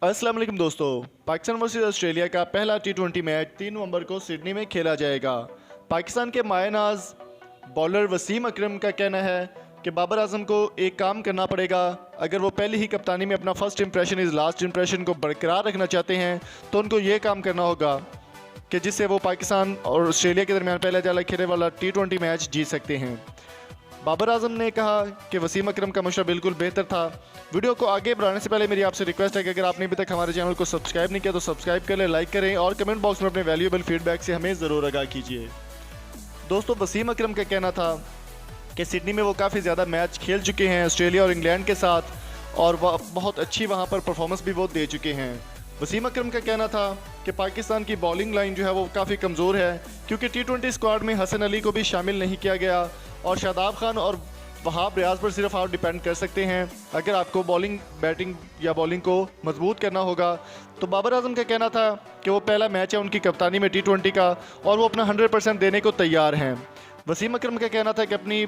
अस्सलाम वालेकुम दोस्तों। पाकिस्तान वर्सेस ऑस्ट्रेलिया का पहला टी20 मैच 3 नवंबर को सिडनी में खेला जाएगा। पाकिस्तान के मायनाज बॉलर वसीम अकरम का कहना है कि बाबर आजम को एक काम करना पड़ेगा। अगर वो पहली ही कप्तानी में अपना first impression is last impression को बरकरार रखना चाहते हैं तो उनको ये काम करना होगा कि जिससे वो पाकिस्तान और ऑस्ट्रेलिया के दरमियान पहले जाला खेलने वाला टी20 मैच जीत सकते हैं। बाबर आजम ने कहा कि वसीम अकरम का मशवरा बिल्कुल बेहतर था। वीडियो को आगे बढ़ाने से पहले मेरी आपसे रिक्वेस्ट है कि अगर आपने अभी तक हमारे चैनल को सब्सक्राइब नहीं किया तो सब्सक्राइब कर लें, लाइक करें और कमेंट बॉक्स में अपने वैल्यूएबल फीडबैक से हमें ज़रूर आगाह कीजिए। दोस्तों, वसीम अकरम का कहना था कि सिडनी में वो काफ़ी ज़्यादा मैच खेल चुके हैं ऑस्ट्रेलिया और इंग्लैंड के साथ और वह बहुत अच्छी वहाँ पर परफॉर्मेंस भी वो दे चुके हैं। वसीम अकरम का कहना था कि पाकिस्तान की बॉलिंग लाइन जो है वो काफ़ी कमज़ोर है क्योंकि टी20 स्क्वाड में हसन अली को भी शामिल नहीं किया गया और शादाब खान और वहाब रियाज पर सिर्फ आप डिपेंड कर सकते हैं अगर आपको बॉलिंग बैटिंग या बॉलिंग को मजबूत करना होगा। तो बाबर आजम का कहना था कि वो पहला मैच है उनकी कप्तानी में टी20 का और वो अपना 100% देने को तैयार हैं। वसीम अकरम का कहना था कि अपनी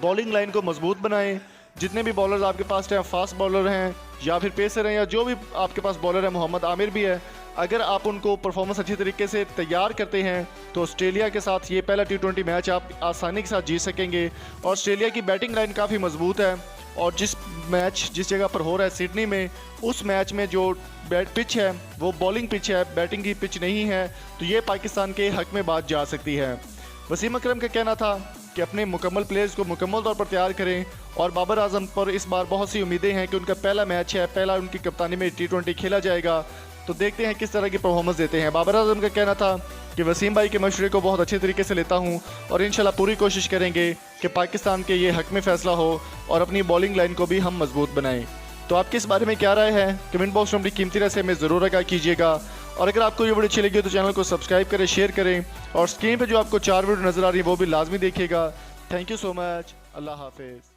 बॉलिंग लाइन को मजबूत बनाएं। जितने भी बॉलर्स आपके पास चाहे फास्ट बॉलर हैं या फिर पेसर हैं या जो भी आपके पास बॉलर है, मोहम्मद आमिर भी है, अगर आप उनको परफॉर्मेंस अच्छी तरीके से तैयार करते हैं तो ऑस्ट्रेलिया के साथ ये पहला टी20 मैच आप आसानी के साथ जीत सकेंगे। ऑस्ट्रेलिया की बैटिंग लाइन काफ़ी मजबूत है और जिस जगह पर हो रहा है सिडनी में, उस मैच में जो पिच है वो बॉलिंग पिच है, बैटिंग की पिच नहीं है, तो ये पाकिस्तान के हक में बात जा सकती है। वसीम अकरम का कहना था कि अपने मुकम्मल प्लेयर्स को मुकम्मल तौर पर तैयार करें और बाबर आजम पर इस बार बहुत सी उम्मीदें हैं कि उनका पहला मैच है, पहला उनकी कप्तानी में टी20 खेला जाएगा, तो देखते हैं किस तरह की परफॉर्मेंस देते हैं। बाबर आजम का कहना था कि वसीम भाई के मशवरे को बहुत अच्छे तरीके से लेता हूं और इंशाल्लाह पूरी कोशिश करेंगे कि पाकिस्तान के ये हक में फ़ैसला हो और अपनी बॉलिंग लाइन को भी हम मजबूत बनाएं। तो आपकी इस बारे में क्या राय है? कमेंट बॉक्स में अपनी कीमती राय से हमें ज़रूर आगाह कीजिएगा और अगर आपको ये वीडियो अच्छी लगी तो चैनल को सब्सक्राइब करें, शेयर करें और स्क्रीन पर जो आपको 4 वीडियो नज़र आ रही है वो भी लाजमी देखिएगा। Thank you so much. Allah हाफिज़।